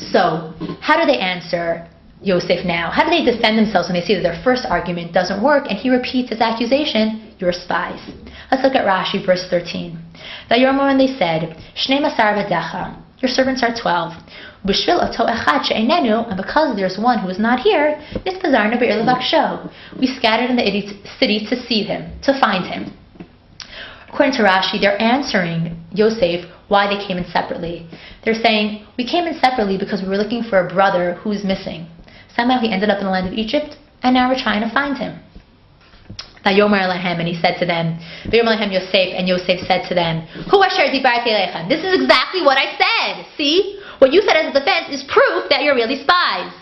So, how do they answer Yosef now? How do they defend themselves when they see that their first argument doesn't work and he repeats his accusation, you're spies? Let's look at Rashi, verse 13. Vayomer, and they said, Shnei masar v'decha, your servants are 12. B'shvil oto echad she'einenu, and because there's one who is not here, nispazarnu be'ir levaksho, we scattered in the city to see him, to find him. According to Rashi, they're answering Yosef why they came in separately. They're saying, we came in separately because we were looking for a brother who's missing. Somehow he ended up in the land of Egypt, and now we're trying to find him. Vayomer lehem, and he said to them, Vayomer lehem Yosef, and Yosef said to them, Hu asher dibarti leichem. This is exactly what I said. See? What you said as a defense is proof that you're really spies.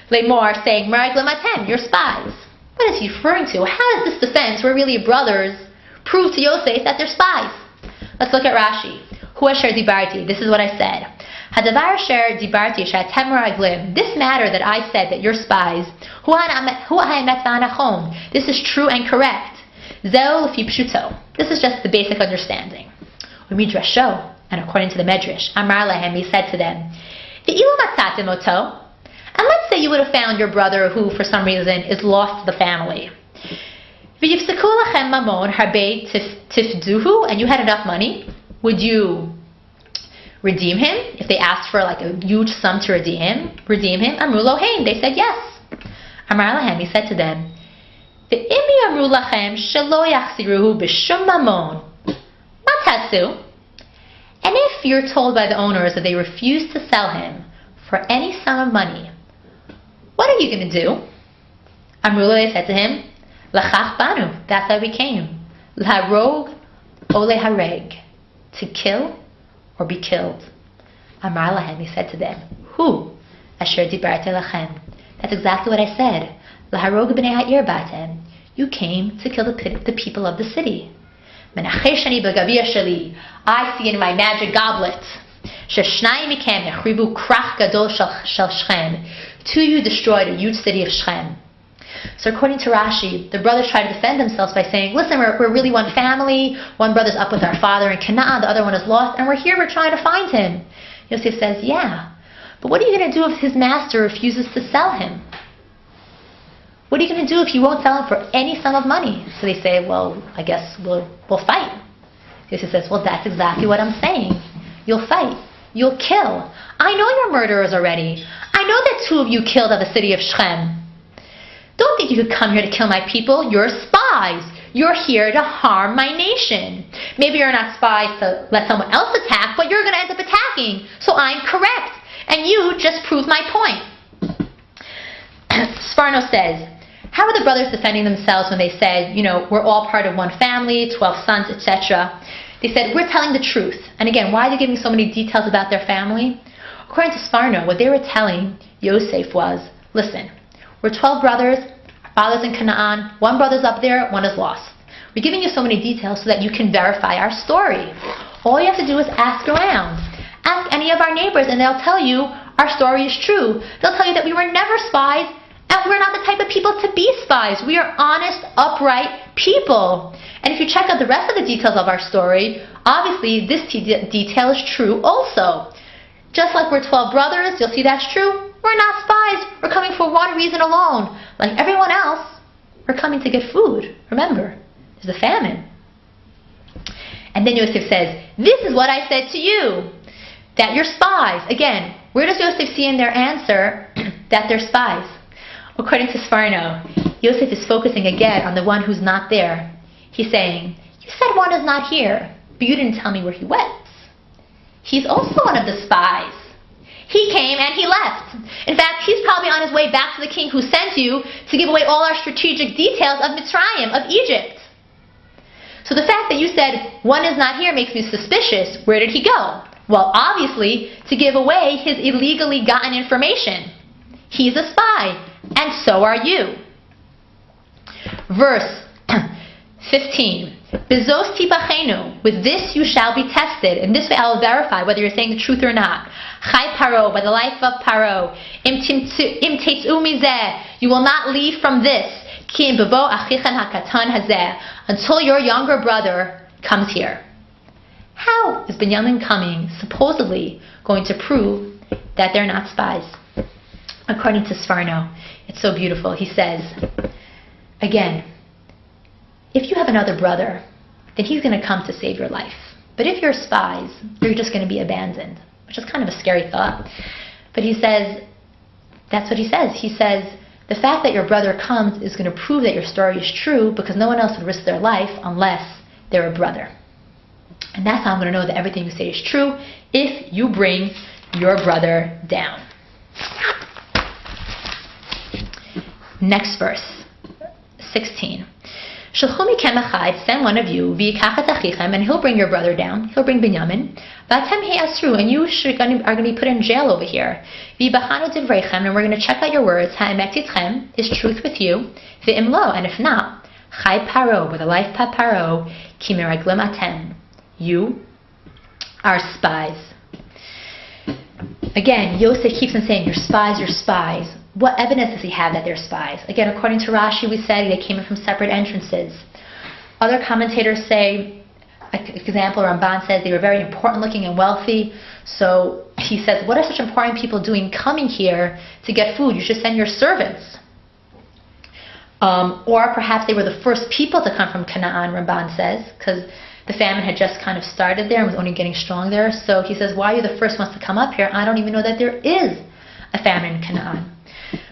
Lemor saying, Marag lematem, you're spies. What is he referring to? How does this defense, we're really brothers, prove to Yosef that they're spies? Let's look at Rashi. Hu asher dibarti. This is what I said. Hadavar asher dibarti she'atem meraglim. This matter that I said that you're spies. Hu ha'emet v'anachon. This is true and correct. Zeu lefi pshuto. This is just the basic understanding. Umidrasho, and according to the Medrash, Amar lahem, he said to them, Ve'ilu matzatem oto. And let's say you would have found your brother who, for some reason, is lost to the family. V'yifseku lachem mamon harbe tifduhu, and you had enough money. Would you redeem him? If they asked for like a huge sum to redeem him? Amru lohein, they said yes. Amar lahem, he said to them, Ve'imi amru lachem shelo yachziruhu b'shum mamon, matatsu. And if you're told by the owners that they refuse to sell him for any sum of money, what are you going to do? Amru lo, they said to him, Lachach banu, that's why we came. Laharog o lehareg, to kill or be killed. Amar lahem, he said to them, Hu asher dibarti lachem. That's exactly what I said. Laharog b'nei ha'ir batem. You came to kill the people of the city. Menacheshani b'gavia sheli. I see in my magic goblet. Sheshnayim mikem yachribu krach gadol shel Shechem. Two you destroyed a huge city of Shechem. So according to Rashi, the brothers try to defend themselves by saying, listen, we're really one family. One brother's up with our father in Chana, the other one is lost, and we're here, we're trying to find him. Yosef says, yeah, but what are you going to do if his master refuses to sell him? What are you going to do if you won't sell him for any sum of money? So they say, well, I guess we'll fight. Yosef says, well, that's exactly what I'm saying. You'll fight. You'll kill. I know you're murderers already. I know that two of you killed at the city of Shechem. Don't think you could come here to kill my people. You're spies. You're here to harm my nation. Maybe you're not spies to let someone else attack, but you're going to end up attacking. So I'm correct. And you just proved my point. Sforno says, how are the brothers defending themselves when they said, we're all part of one family, 12 sons, etc.? They said, we're telling the truth. And again, why are they giving so many details about their family? According to Sforno, what they were telling Yosef was, listen, we're 12 brothers, our father's in Canaan, one brother's up there, one is lost. We're giving you so many details so that you can verify our story. All you have to do is ask around. Ask any of our neighbors and they'll tell you our story is true. They'll tell you that we were never spies and we're not the type of people to be spies. We are honest, upright people. And if you check out the rest of the details of our story, obviously this detail is true also. Just like we're 12 brothers, you'll see that's true. We're not spies. We're coming for one reason alone. Like everyone else, we're coming to get food. Remember, there's a famine. And then Yosef says, this is what I said to you, that you're spies. Again, where does Yosef see in their answer that they're spies? According to Sforno, Yosef is focusing again on the one who's not there. He's saying, you said one is not here, but you didn't tell me where he went. He's also one of the spies. He came and he left. In fact, he's probably on his way back to the king who sent you to give away all our strategic details of Mitzrayim, of Egypt. So the fact that you said one is not here makes me suspicious. Where did he go? Well, obviously, to give away his illegally gotten information. He's a spy, and so are you. Verse 15. Bezos tibachenu. With this you shall be tested. In this way I will verify whether you're saying the truth or not. Chai Prero, by the life of Prero. Im tetzu mizeh. You will not leave from this. Ki im bavo achichan hakatan hazeh. Until your younger brother comes here. How is Binyamin coming supposedly going to prove that they're not spies. According to Sforno, it's so beautiful. He says, again, if you have another brother, then he's going to come to save your life. But if you're spies, you're just going to be abandoned, which is kind of a scary thought. But he says, that's what he says. He says, the fact that your brother comes is going to prove that your story is true, because no one else would risk their life unless they're a brother. And that's how I'm going to know that everything you say is true, if you bring your brother down. Next verse, 16. Send one of you, and he'll bring your brother down. He'll bring Binyamin. And you are going to be put in jail over here. And we're going to check out your words. Is truth with you? And if not, with a life Paro, you are spies. Again, Yosef keeps on saying, you're spies, you're spies. What evidence does he have that they're spies? Again, according to Rashi, we said they came in from separate entrances. Other commentators say, example, Ramban says they were very important looking and wealthy. So he says, what are such important people doing coming here to get food? You should send your servants. Or perhaps they were the first people to come from Canaan, Ramban says, because the famine had just kind of started there and was only getting strong there. So he says, why are you the first ones to come up here? I don't even know that there is a famine in Canaan.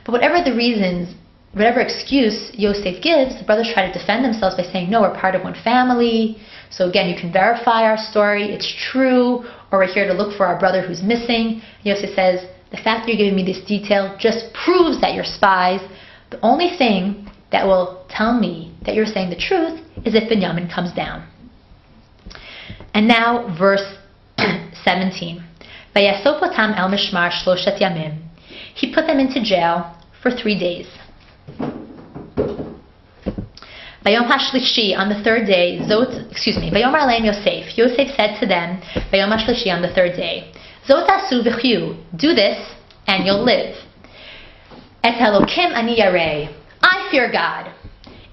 But whatever the reasons, whatever excuse Yosef gives, the brothers try to defend themselves by saying, no, we're part of one family. So again, you can verify our story. It's true. Or we're here to look for our brother who's missing. Yosef says, the fact that you're giving me this detail just proves that you're spies. The only thing that will tell me that you're saying the truth is if Binyamin comes down. And now, verse 17. Vayasopotam el mishmar shloshat yamim. He put them into jail for 3 days. Vayom hashlishi, on the third day, Vayomar aleim Yosef. Yosef said to them, Vayom hashlishi, on the third day, Zot asu v'chyu, do this and you'll live. Et Elokim ani yarei, I fear God.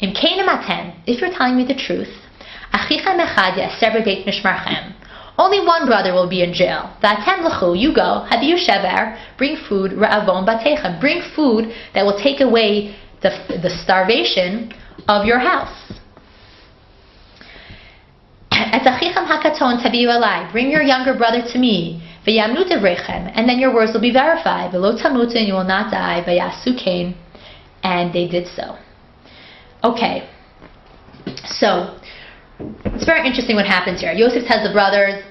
Im keinim atem, if you're telling me the truth, achichem echad ya'aser b'beit mishmarchem. Only one brother will be in jail. V'atem l'chu, you go, habiyu shever, bring food, ra'avon batechem, bring food that will take away the starvation of your house. Et achichem hakaton tabiyu alai, bring your younger brother to me, v'yamnu devrechem, and then your words will be verified. V'lo tamutu, and you will not die, v'yasu kain, and they did so. Okay, so it's very interesting what happens here. Yosef tells the brothers,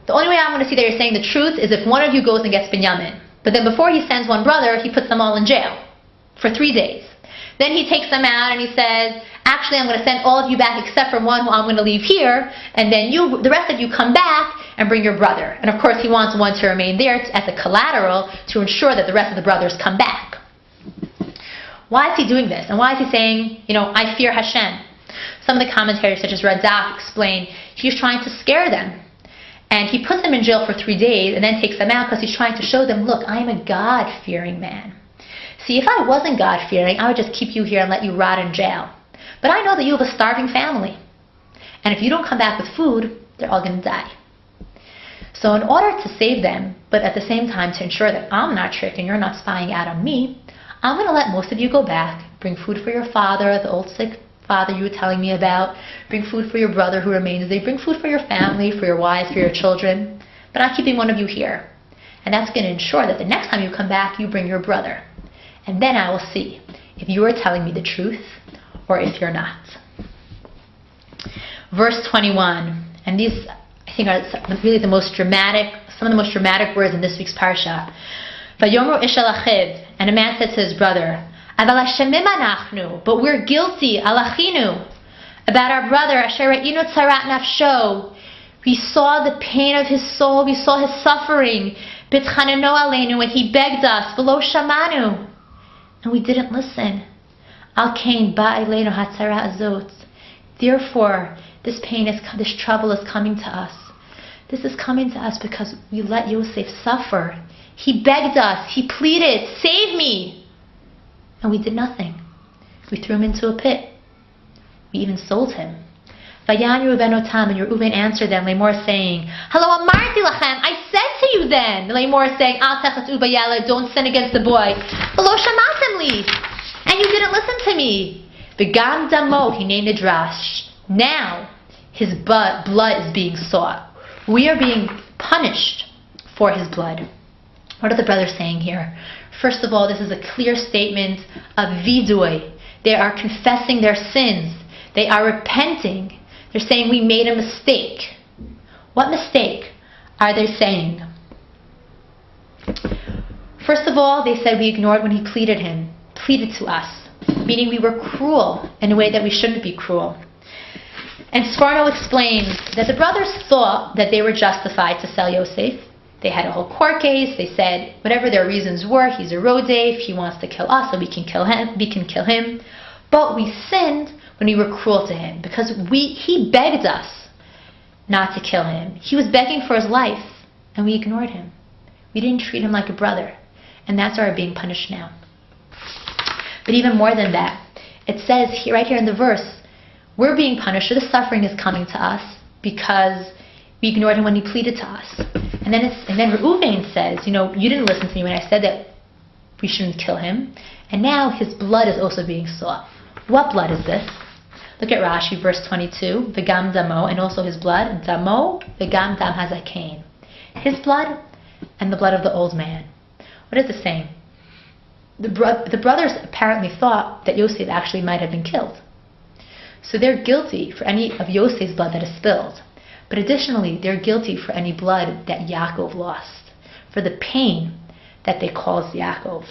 the only way I'm going to see that you're saying the truth is if one of you goes and gets Binyamin. But then before he sends one brother, he puts them all in jail for 3 days. Then he takes them out and he says, actually I'm going to send all of you back except for one who I'm going to leave here, and then the rest of you come back and bring your brother. And of course he wants one to remain there as a collateral to ensure that the rest of the brothers come back. Why is he doing this? And why is he saying, I fear Hashem? Some of the commentators, such as Radak, explain he's trying to scare them. And he puts them in jail for 3 days and then takes them out because he's trying to show them, look, I am a God-fearing man. See, if I wasn't God-fearing, I would just keep you here and let you rot in jail. But I know that you have a starving family. And if you don't come back with food, they're all going to die. So in order to save them, but at the same time to ensure that I'm not tricked and you're not spying out on me, I'm going to let most of you go back, bring food for your father, the old sick father you were telling me about, bring food for your brother who remains there, bring food for your family, for your wives, for your children, but I'm keeping one of you here. And that's going to ensure that the next time you come back, you bring your brother. And then I will see if you are telling me the truth or if you're not. Verse 21, and these I think are really some of the most dramatic words in this week's parsha. Vayomru ish el achiv, and a man said to his brother, Aval hashemim anachnu, but we're guilty, alachinu, about our brother, asher ra'inu tzarat nafsho. We saw the pain of his soul, we saw his suffering, bitchanano aleinu, when he begged us, v'lo shamanu, and we didn't listen. Al kain ba'aleinu hatzara azot. Therefore, this trouble is coming to us. This is coming to us because we let Yosef suffer. He begged us, he pleaded, save me. And we did nothing. We threw him into a pit. We even sold him. Vayan Reuven otam, and Reuven answered them, Lemor saying, Hello, amarti lachem, I said to you then. Lemor saying, Al techatu bayala, don't sin against the boy. V'lo shamatem li, and you didn't listen to me. V'gam damo, he named the drash. Now, his blood is being sought. We are being punished for his blood. What are the brothers saying here? First of all, this is a clear statement of vidui. They are confessing their sins. They are repenting. They're saying we made a mistake. What mistake are they saying? First of all, they said we ignored when he pleaded to us, meaning we were cruel in a way that we shouldn't be cruel. And Sforno explains that the brothers thought that they were justified to sell Yosef. They had a whole court case. They said whatever their reasons were, he's a rodef, he wants to kill us, so we can kill him. But we sinned when we were cruel to him because he begged us not to kill him. He was begging for his life, and we ignored him. We didn't treat him like a brother, and that's why we're being punished now. But even more than that, it says right here in the verse, we're being punished, or the suffering is coming to us because we ignored him when he pleaded to us. And then Reuven says, you didn't listen to me when I said that we shouldn't kill him, and now his blood is also being sought. What blood is this? Look at Rashi, verse 22, V'gam damo, and also his blood, damo, V'gam dam hazakain. His blood and the blood of the old man. What is this saying? The brothers apparently thought that Yosef actually might have been killed. So they're guilty for any of Yosef's blood that is spilled. But additionally, they're guilty for any blood that Yaakov lost, for the pain that they caused Yaakov.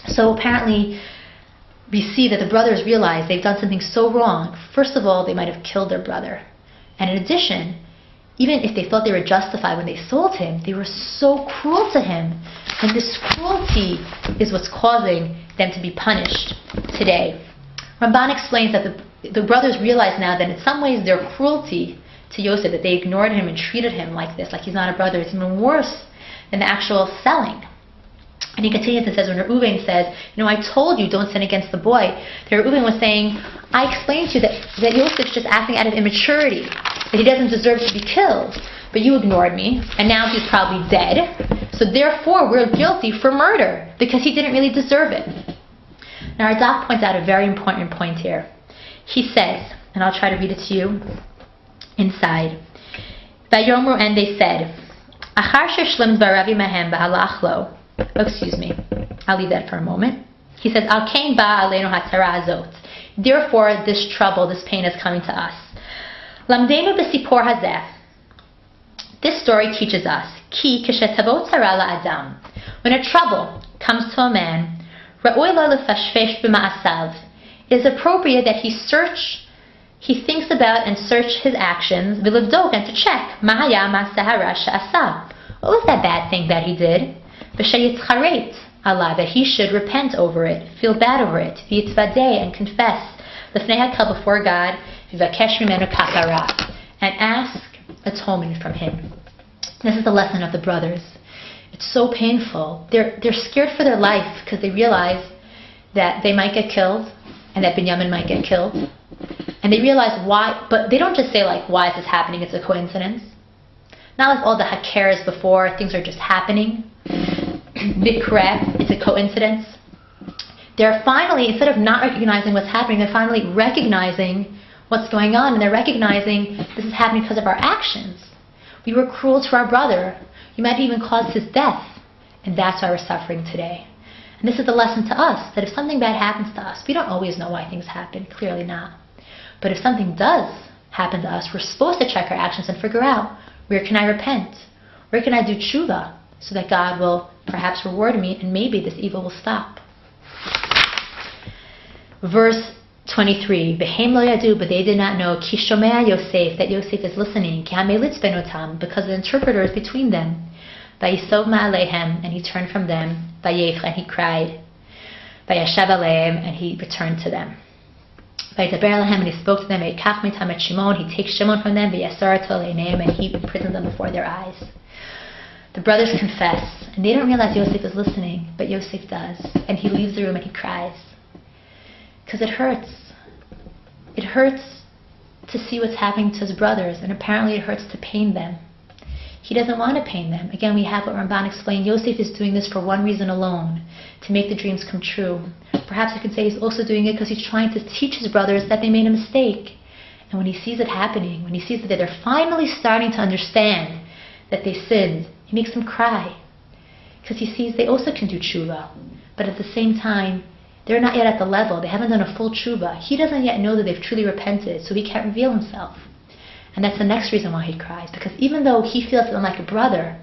So apparently, we see that the brothers realize they've done something so wrong. First of all, they might have killed their brother. And in addition, even if they thought they were justified when they sold him, they were so cruel to him. And this cruelty is what's causing them to be punished today. Ramban explains that the brothers realize now that in some ways their cruelty to Yosef, that they ignored him and treated him like this, like he's not a brother, is even worse than the actual selling. And he continues and says, when Reuven says, I told you don't sin against the boy, Reuven was saying, I explained to you that Yosef's just acting out of immaturity, that he doesn't deserve to be killed, but you ignored me, and now he's probably dead, so therefore we're guilty for murder, because he didn't really deserve it. Now our doc points out a very important point here. He says, and I'll try to read it to you inside, Vayomru, and they said, Achar sheshlim baravi mahem b'halach lo. Excuse me, I'll leave that for a moment. He says, Al kain ba aleinu hatzara azot. Therefore, this trouble, this pain is coming to us. Lamdeinu b'sipor hazeh. This story teaches us, ki kishetavot tzara la'adam. When a trouble comes to a man, ra'oi lo lefashfesh b'ma'asav. It is appropriate that he thinks about and search his actions, v'livdok, and to check, ma'haya ma'aseh hara she'asa. What was that bad thing that he did? V'sheyitzcharet Allah, that he should repent over it, feel bad over it, v'yitzvadeh, and confess, l'fnei hakal, before God, v'vakesh mimenu kapara, and ask atonement from him. This is the lesson of the brothers. It's so painful. They're scared for their life because they realize that they might get killed and that Binyamin might get killed. And they realize why, but they don't just say why is this happening? It's a coincidence. Not like all the hakeres before, things are just happening. Mikra, it's a coincidence. They're finally, instead of not recognizing what's happening, they're finally recognizing what's going on, and they're recognizing this is happening because of our actions. We were cruel to our brother. You might have even caused his death, and that's why we're suffering today. And this is the lesson to us, that if something bad happens to us, we don't always know why things happen, clearly not. But if something does happen to us, we're supposed to check our actions and figure out, where can I repent? Where can I do tshuva so that God will perhaps reward me and maybe this evil will stop? Verse 23, Behem lo yadu, but they did not know, ki shomea Yosef, that Yosef is listening, ki hamelitz benotam, because the interpreter is between them. Vayisov ma'alehem, and he turned from them. Vayech, and he cried. Vayashav alehem, and he returned to them. Vayidaber alehem, and he spoke to them. Vayikach mitam et Shimon, he takes Shimon from them. Vayasar to leineim, and he imprisoned them before their eyes. The brothers confess, and they don't realize Yosef is listening, but Yosef does, and he leaves the room and he cries. Because it hurts. It hurts to see what's happening to his brothers, and apparently it hurts to pain them. He doesn't want to pain them. Again, we have what Ramban explained. Yosef is doing this for one reason alone, to make the dreams come true. Perhaps I could say he's also doing it because he's trying to teach his brothers that they made a mistake. And when he sees it happening, when he sees that they're finally starting to understand that they sinned, he makes them cry. Because he sees they also can do tshuva. But at the same time, they're not yet at the level. They haven't done a full tshuva. He doesn't yet know that they've truly repented, so he can't reveal himself. And that's the next reason why he cries. Because even though he feels them like a brother,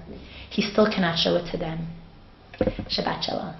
he still cannot show it to them. Shabbat Shalom.